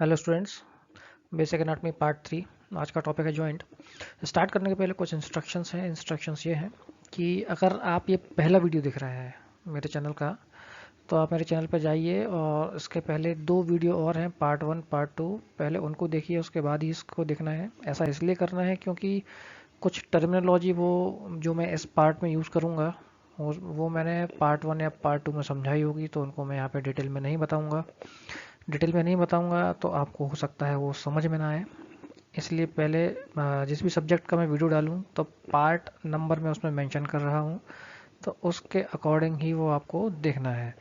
Hello students, basic anatomy part 3। आज का topic है जॉइंट। स्टार्ट करने के पहले कुछ इंस्ट्रक्शंस हैं। इंस्ट्रक्शंस ये हैं कि अगर आप ये पहला वीडियो देख रहे हैं मेरे चैनल का, तो आप मेरे चैनल पर जाइए और इसके पहले 2 वीडियो और हैं, पार्ट 1 पार्ट 2। पहले उनको देखिए, उसके बाद ही इसको देखना है। ऐसा इसलिए करना है क्योंकि कुछ टर्मिनोलॉजी वो जो मैं इस पार्ट में यूज़ करूँगा वो मैंने पार्ट 1 या पार्ट 2 में समझाई होगी, तो उनको मैं यहाँ पे डिटेल में नहीं बताऊंगा तो आपको हो सकता है वो समझ में ना आए। इसलिए पहले जिस भी सब्जेक्ट का मैं वीडियो डालूं तो पार्ट नंबर मैं उसमें मेंशन कर रहा हूं, तो उसके अकॉर्डिंग ही वो आपको देखना है।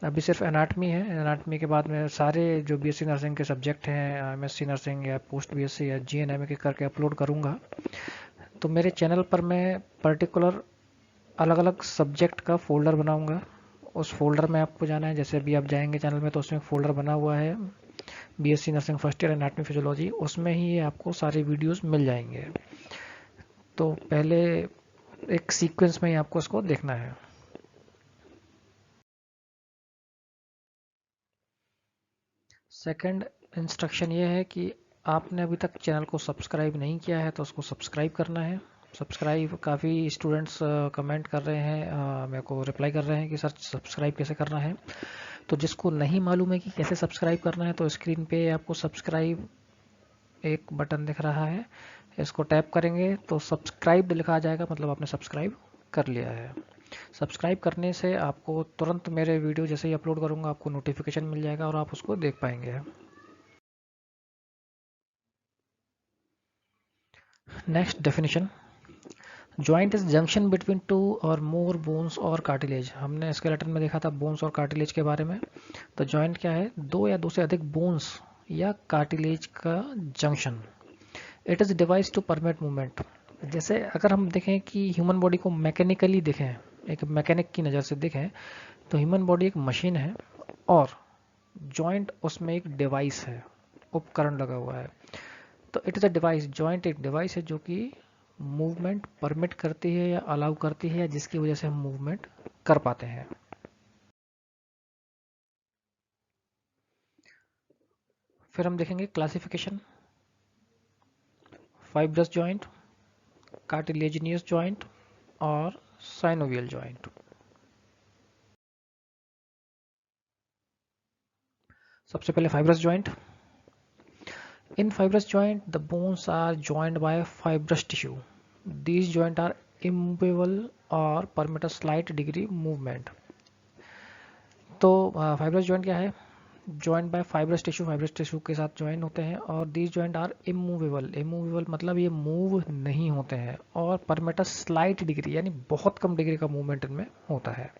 अभी सिर्फ एनाटमी है। एनाटमी के बाद में सारे जो बीएससी नर्सिंग के सब्जेक्ट हैं, एमएससी नर्सिंग या पोस्ट बीएससी या जीएनएम के करके अपलोड करूंगा। तो मेरे चैनल पर मैं पर्टिकुलर अलग अलग सब्जेक्ट का फोल्डर बनाऊंगा। उस फोल्डर में आपको जाना है। जैसे अभी आप जाएंगे चैनल में तो उसमें फोल्डर बना हुआ है BSc nursing first year anatomy physiology, उसमें ही ये आपको सारे वीडियोस मिल जाएंगे। तो पहले एक सीक्वेंस में ही आपको इसको देखना है। सेकंड इंस्ट्रक्शन ये है कि आपने अभी तक चैनल को सब्सक्राइब नहीं किया है तो उसको सब्सक्राइब करना है। सब्सक्राइब काफ़ी स्टूडेंट्स कमेंट कर रहे हैं, मेरे को रिप्लाई कर रहे हैं कि सर सब्सक्राइब कैसे करना है। तो जिसको नहीं मालूम है कि कैसे सब्सक्राइब करना है, तो स्क्रीन पे आपको सब्सक्राइब एक बटन दिख रहा है, इसको टैप करेंगे तो सब्सक्राइब लिखा आ जाएगा, मतलब आपने सब्सक्राइब कर लिया है। सब्सक्राइब करने से आपको तुरंत मेरे वीडियो जैसे ही अपलोड करूंगा आपको नोटिफिकेशन मिल जाएगा और आप उसको देख पाएंगे। Next definition. Joint is junction between two और मोर बोन्स और कार्टिलेज। हमने स्केलेटन में देखा था बोन्स और कार्टिलेज के बारे में। तो जॉइंट क्या है? दो या दो से अधिक बोन्स या कार्टिलेज का जंक्शन। It is device to permit movement. जैसे अगर हम देखें कि ह्यूमन बॉडी को मैकेनिकली देखें, एक मैकेनिक की नज़र से देखें, तो ह्यूमन बॉडी एक मशीन है और जॉइंट उसमें एक डिवाइस है, उपकरण लगा हुआ है। तो it is a device. Joint एक डिवाइस है जो कि मूवमेंट परमिट करती है या अलाउ करती है, या जिसकी वजह से हम मूवमेंट कर पाते हैं। फिर हम देखेंगे classification. Fibrous joint, cartilaginous joint और साइनोवियल जॉइंट। सबसे पहले fibrous joint. In fibrous joint, the bones are joined by fibrous tissue. These joints are immovable or permit a slight degree movement. तो फाइब्रस जॉइंट क्या है? Joint bye fibrous tissue के साथ join होते हैं और these joint are immovable. Immovable मतलब ये मूव नहीं होते हैं और परमिट अ स्लाइट डिग्री, यानी बहुत कम डिग्री का मूवमेंट इनमें होता है।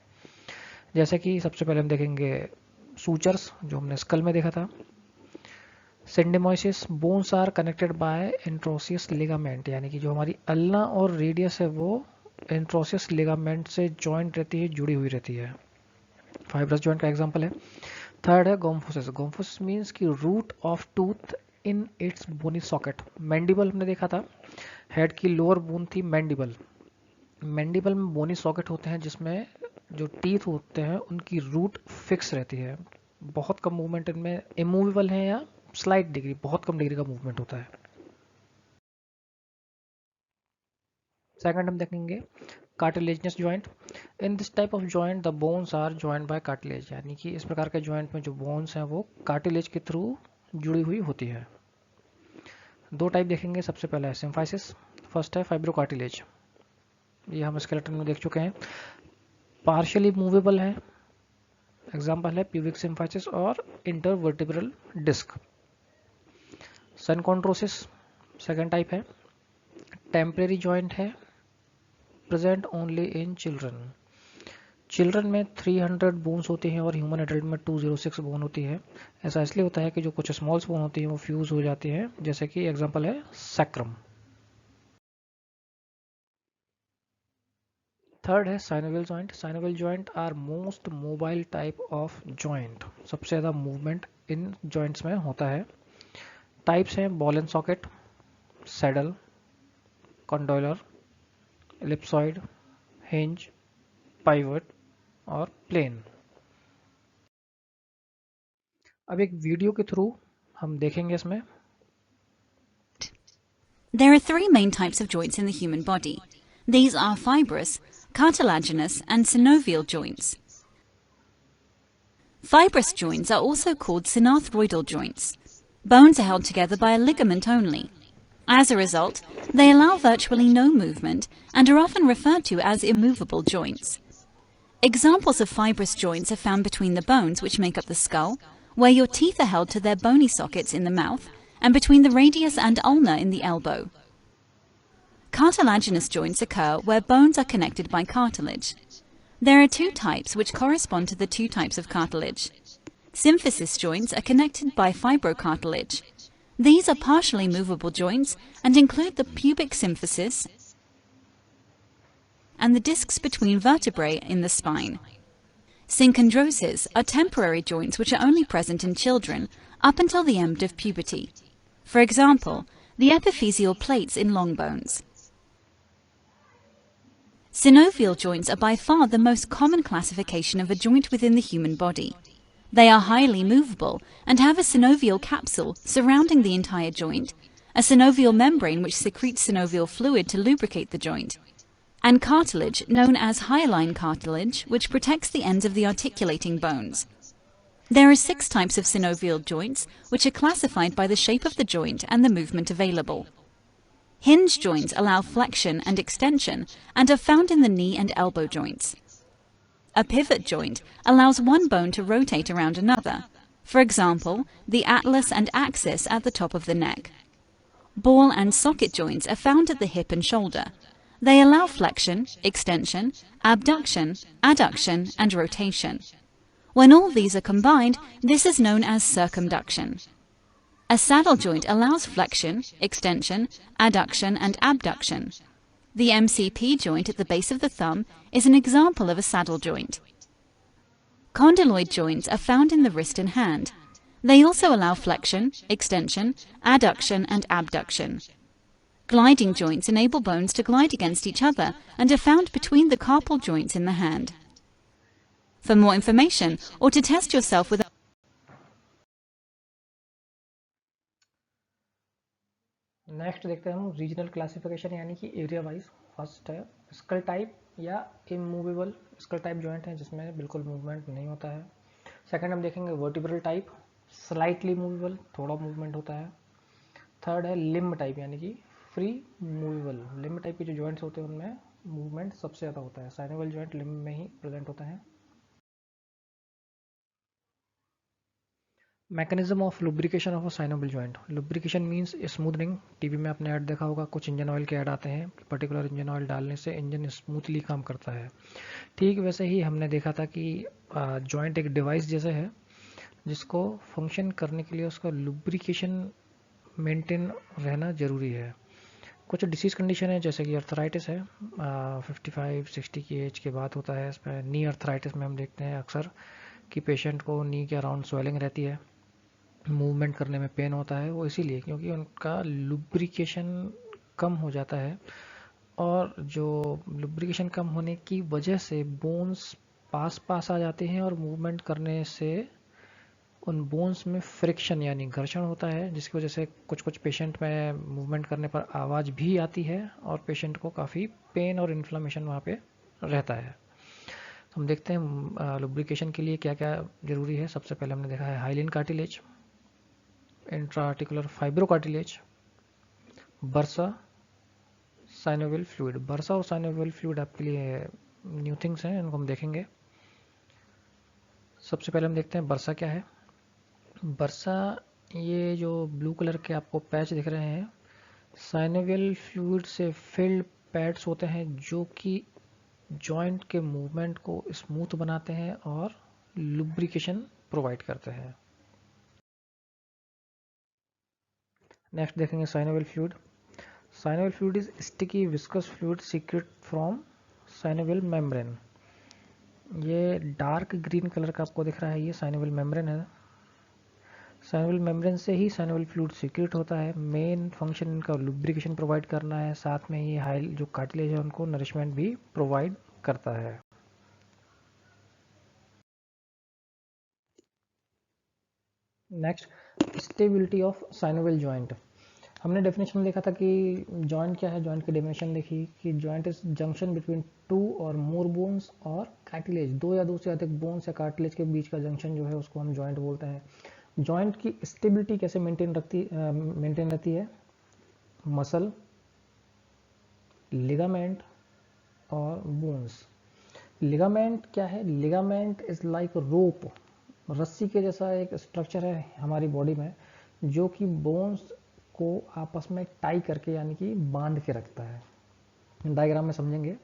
जैसे कि सबसे पहले हम देखेंगे सूचर्स, जो हमने स्कल में देखा था। Syndesmosis, bones are connected by interosseous ligament, यानी कि जो हमारी अल्ना और रेडियस है वो इंट्रोसियस लिगामेंट से जॉइंट रहती है, जुड़ी हुई रहती है। फाइब्रस जॉइंट का एग्जांपल है। थर्ड है गोम्फोसिस। गोम्फोसिस मीन्स की root of tooth in its bony socket. Mandible हमने देखा था, हेड की लोअर बोन थी मैंडिबल। मैंडिबल में बोनी सॉकेट होते हैं जिसमें जो टीथ होते हैं उनकी रूट फिक्स रहती है। बहुत कम मूवमेंट इनमें, इमूवेबल है या स्लाइट डिग्री, बहुत कम डिग्री का मूवमेंट होता है। सेकंड हम देखेंगे cartilaginous joint. In this type of joint the bones are joint by cartilage, यानी कि इस प्रकार के जॉइंट में जो बोन्स हैं वो कार्टिलेज के थ्रू जुड़ी हुई होती है। दो टाइप देखेंगे। सबसे पहला है सिम्फाइसिस, फर्स्ट है फाइब्रोकार्टिलेज। ये हम स्केलेटन में देख चुके हैं। पार्शियली मूवेबल है, एग्जाम्पल है प्यूबिक सिम्फाइसिस और इंटरवर्टिब्रल डिस्क। सनकॉन्ड्रोसिस सेकेंड टाइप है, टेम्परेरी जॉइंट है, present only in children. Children में 300 बोन्स होती हैं और ह्यूमन एडल्ट में 206 बोन होती है। ऐसा इसलिए होता है कि जो कुछ स्मॉल बोन होती हैं वो फ्यूज हो जाती हैं, जैसे कि एग्जांपल है सैक्रम। थर्ड है synovial joint. Synovial joint are most mobile type of joint. सबसे ज़्यादा मूवमेंट इन जॉइंट्स में होता है। टाइप्स हैं ball and socket, saddle, condylar, ellipsoid, hinge, pivot और प्लेन। अब एक वीडियो के थ्रू हम देखेंगे इसमें। There are three main types of joints in the human body. These are fibrous, cartilaginous, and synovial joints. Fibrous joints are also called synarthroidal joints. Bones are held together by a ligament only. As a result, they allow virtually no movement and are often referred to as immovable joints. Examples of fibrous joints are found between the bones which make up the skull, where your teeth are held to their bony sockets in the mouth, and between the radius and ulna in the elbow. Cartilaginous joints occur where bones are connected by cartilage. There are two types which correspond to the two types of cartilage. Symphysis joints are connected by fibrocartilage. These are partially movable joints and include the pubic symphysis and the discs between vertebrae in the spine. Synchondroses are temporary joints which are only present in children up until the end of puberty. For example, the epiphyseal plates in long bones. Synovial joints are by far the most common classification of a joint within the human body. They are highly movable and have a synovial capsule surrounding the entire joint, a synovial membrane which secretes synovial fluid to lubricate the joint, and cartilage known as hyaline cartilage which protects the ends of the articulating bones. There are 6 types of synovial joints which are classified by the shape of the joint and the movement available. Hinge joints allow flexion and extension and are found in the knee and elbow joints. A pivot joint allows one bone to rotate around another, for example, the atlas and axis at the top of the neck. Ball and socket joints are found at the hip and shoulder. They allow flexion, extension, abduction, adduction, and rotation. When all these are combined, this is known as circumduction. A saddle joint allows flexion, extension, adduction, and abduction. The MCP joint at the base of the thumb is an example of a saddle joint. Condyloid joints are found in the wrist and hand. They also allow flexion, extension, adduction, and abduction. Gliding joints enable bones to glide against each other and are found between the carpal joints in the hand. For more information or to test yourself with next देखते हैं हम regional classification यानी कि area wise. First है school type या immovable school type joint है जिसमें बिल्कुल मूवमेंट नहीं होता है। सेकंड हम देखेंगे वर्टिब्रल टाइप, स्लाइटली मूवेबल, थोड़ा मूवमेंट होता है। थर्ड है लिम्ब टाइप यानी कि फ्री मूवेबल। लिम्ब टाइप के जो जॉइंट्स होते हैं उनमें मूवमेंट सबसे ज़्यादा होता है। साइनोवियल जॉइंट लिम्ब में ही प्रेजेंट होता है। Mechanism of lubrication of a synovial joint. Lubrication means smoothening. TV में आपने ऐड देखा होगा, कुछ इंजन ऑयल के ऐड आते हैं, पर्टिकुलर इंजन ऑयल डालने से इंजन स्मूथली काम करता है। ठीक वैसे ही हमने देखा था कि जॉइंट एक डिवाइस जैसे है जिसको फंक्शन करने के लिए उसका लुब्रिकेशन मेंटेन रहना जरूरी है। कुछ डिसीज कंडीशन है जैसे कि अर्थराइटिस है, 55-60 की एज के बाद होता है। इसमें नी अर्थराइटिस में हम देखते हैं अक्सर कि पेशेंट को नी के अराउंड स्वेलिंग रहती है, मूवमेंट करने में पेन होता है। वो इसीलिए क्योंकि उनका लुब्रिकेशन कम हो जाता है, और जो लुब्रिकेशन कम होने की वजह से बोन्स पास पास आ जाते हैं और मूवमेंट करने से उन बोन्स में फ्रिक्शन यानी घर्षण होता है, जिसकी वजह से कुछ कुछ पेशेंट में मूवमेंट करने पर आवाज़ भी आती है और पेशेंट को काफ़ी पेन और इन्फ्लामेशन वहाँ पे रहता है। हम देखते हैं लुब्रिकेशन के लिए क्या क्या ज़रूरी है। सबसे पहले हमने देखा है hyaline cartilage, intraarticular fibrocartilage, bursa, synovial fluid. Bursa और साइनोवियल फ्लूइड आपके लिए न्यू थिंग्स हैं, इनको हम देखेंगे। सबसे पहले हम देखते हैं बर्सा क्या है। बर्सा, ये जो ब्लू कलर के आपको पैच दिख रहे हैं, साइनोवियल फ्लूइड से फिल्ड पैड्स होते हैं जो कि जॉइंट के मूवमेंट को स्मूथ बनाते हैं और लुब्रिकेशन प्रोवाइड करते हैं। नेक्स्ट देखेंगे synovial fluid. Synovial fluid is sticky viscous fluid secret from synovial membrane. ये डार्क ग्रीन कलर का आपको दिख रहा है, ये साइनोवियल मेम्ब्रेन है। साइनोवियल मेम्ब्रेन से ही साइनोवियल फ्लूइड सीक्रेट होता है। मेन फंक्शन इनका लुब्रिकेशन प्रोवाइड करना है, साथ में ये हाइल जो कार्टिलेज है उनको नरिशमेंट भी प्रोवाइड करता है। Next stability of synovial joint. हमने डेफिनेशन देखा था कि जॉइंट क्या है, जॉइंट की डेफिनेशन देखी कि joint is junction between two और मोर बोन्स और कार्टिलेज, दो या दो से अधिक बोन्स या कार्टिलेज के बीच का जंक्शन जो है उसको हम जॉइंट बोलते हैं। जॉइंट की स्टेबिलिटी कैसे मेंटेन रहती है? मसल, लिगामेंट और बोन्स। लिगामेंट क्या है? लिगामेंट इज लाइक रोप, रस्सी के जैसा एक स्ट्रक्चर है हमारी बॉडी में जो कि बोन्स को आपस में टाई करके यानी कि बांध के रखता है। डायग्राम में समझेंगे।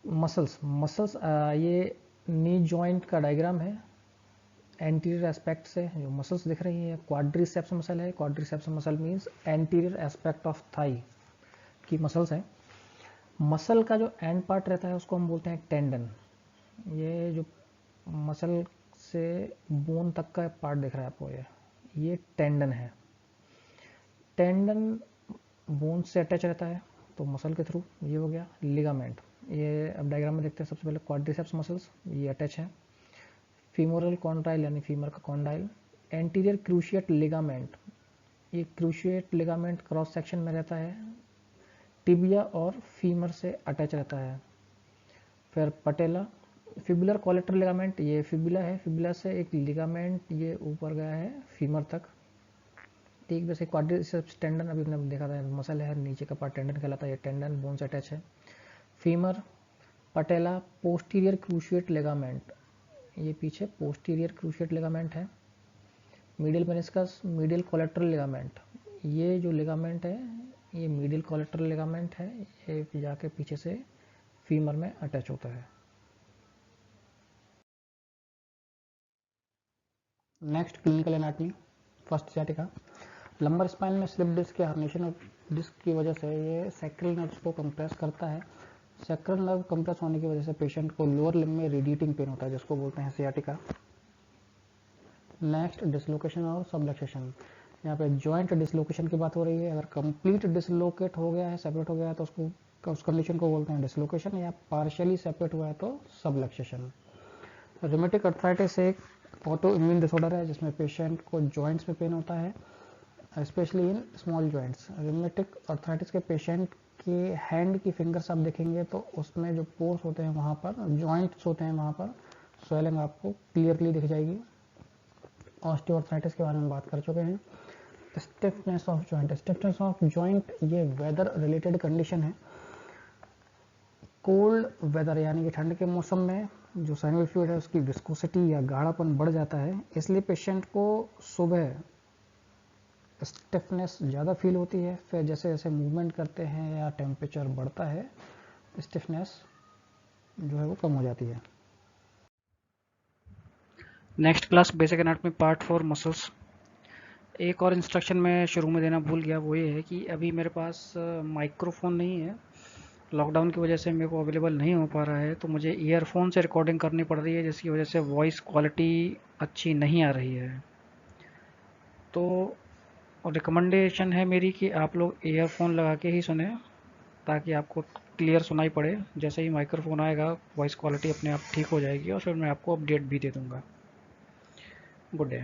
मसल्स ये नी जॉइंट का डायग्राम है। एंटीरियर एस्पेक्ट से जो मसल्स दिख रही है, क्वाड्रिसेप्स मसल है। Quadriceps muscle means anterior aspect of thigh की मसल्स है। मसल का जो एंड पार्ट रहता है उसको हम बोलते हैं टेंडन। ये जो मसल से बोन तक का पार्ट दिख रहा है आपको, ये टेंडन है। टेंडन बोन से अटैच रहता है तो मसल के थ्रू। ये हो गया लिगामेंट। ये अब डायग्राम में देखते हैं। सबसे पहले क्वाड्रिसेप्स मसल्स ये अटैच है। फीमोरल कॉन्ड्राइल यानी फीमर का कॉन्डाइल। एंटीरियर क्रूशिएट लिगामेंट, ये क्रूशिएट लिगामेंट क्रॉस सेक्शन में रहता है, टिबिया और फीमर से अटैच रहता है। फिर पटेला। फिबुलर कोलेटर लिगामेंट, ये फिबुला है, फिबुला से एक लिगामेंट ये ऊपर गया है फीमर तक। ठीक वैसे क्वाड्रिसेप्स टेंडन अभी हमने देखा था, मसल है, नीचे का पार्ट टेंडन कहलाता है। ये टेंडन बोन से अटैच है। फीमर, पटेला, पोस्टीरियर क्रूशिएट लिगामेंट, ये पीछे पोस्टीरियर क्रूशिएट लिगामेंट है। Medial meniscus, medial collateral ligament, ये जो लिगामेंट है ये मीडियल कोलेटरल लिगामेंट है, ये जाके पीछे से फीमर में अटैच होता है। Next clinical anatomy, first sciatica. Lumbar spine में स्लिप डिस्क या हर्निएशन ऑफ डिस्क की वजह से ये सैक्रल नर्व्स को कंप्रेस करता है। सैक्रल नर्व कंप्रेस होने की वजह से पेशेंट को लोअर लिम्ब में रेडिएटिंग पेन होता है जिसको बोलते हैं सियाटिका। नेक्स्ट डिसलोकेशन और सबलक्सेशन। यहाँ पे जॉइंट डिसलोकेशन की बात हो रही है। अगर कंप्लीट डिसलोकेट हो गया है, सेपरेट हो गया है तो उसको उस कंडीशन को बोलते हैं डिसलोकेशन, या पार्शियली सेपरेट हुआ है तो सबलक्सेशन। रिमेटिक अर्थराइटिस एक ऑटो इम्यून डिसऑर्डर है जिसमें पेशेंट को जॉइंट्स में पेन होता है, specially in small joints. Rheumatic arthritis के पेशेंट के हैंड की फिंगर्स आप देखेंगे तो उसमें जो पोर्स होते हैं वहाँ पर, जॉइंट्स होते हैं वहाँ पर स्वेलिंग आपको क्लियरली दिख जाएगी। ऑस्टियोआर्थराइटिस के बारे में बात कर चुके हैं। Stiffness of joint, stiffness of joint ये वेदर रिलेटेड कंडीशन है। कोल्ड वेदर यानी कि ठंड के मौसम में जो साइनोवियल फ्लूइड है उसकी विस्कोसिटी या गाढ़ापन बढ़ जाता है, इसलिए पेशेंट को सुबह स्टिफनेस ज़्यादा फील होती है। फिर जैसे जैसे मूवमेंट करते हैं या टेम्परेचर बढ़ता है स्टिफनेस जो है वो कम हो जाती है। Next class basic anatomy part 4 muscles. एक और इंस्ट्रक्शन मैं शुरू में देना भूल गया, वो ये है कि अभी मेरे पास माइक्रोफोन नहीं है, लॉकडाउन की वजह से मेरे को अवेलेबल नहीं हो पा रहा है, तो मुझे ईयरफोन से रिकॉर्डिंग करनी पड़ रही है जिसकी वजह से वॉइस क्वालिटी अच्छी नहीं आ रही है। तो रिकमेंडेशन है मेरी कि आप लोग ईयरफोन लगा के ही सुने ताकि आपको क्लियर सुनाई पड़े। जैसे ही माइक्रोफोन आएगा वॉइस क्वालिटी अपने आप ठीक हो जाएगी और फिर मैं आपको अपडेट भी दे दूँगा। Good day.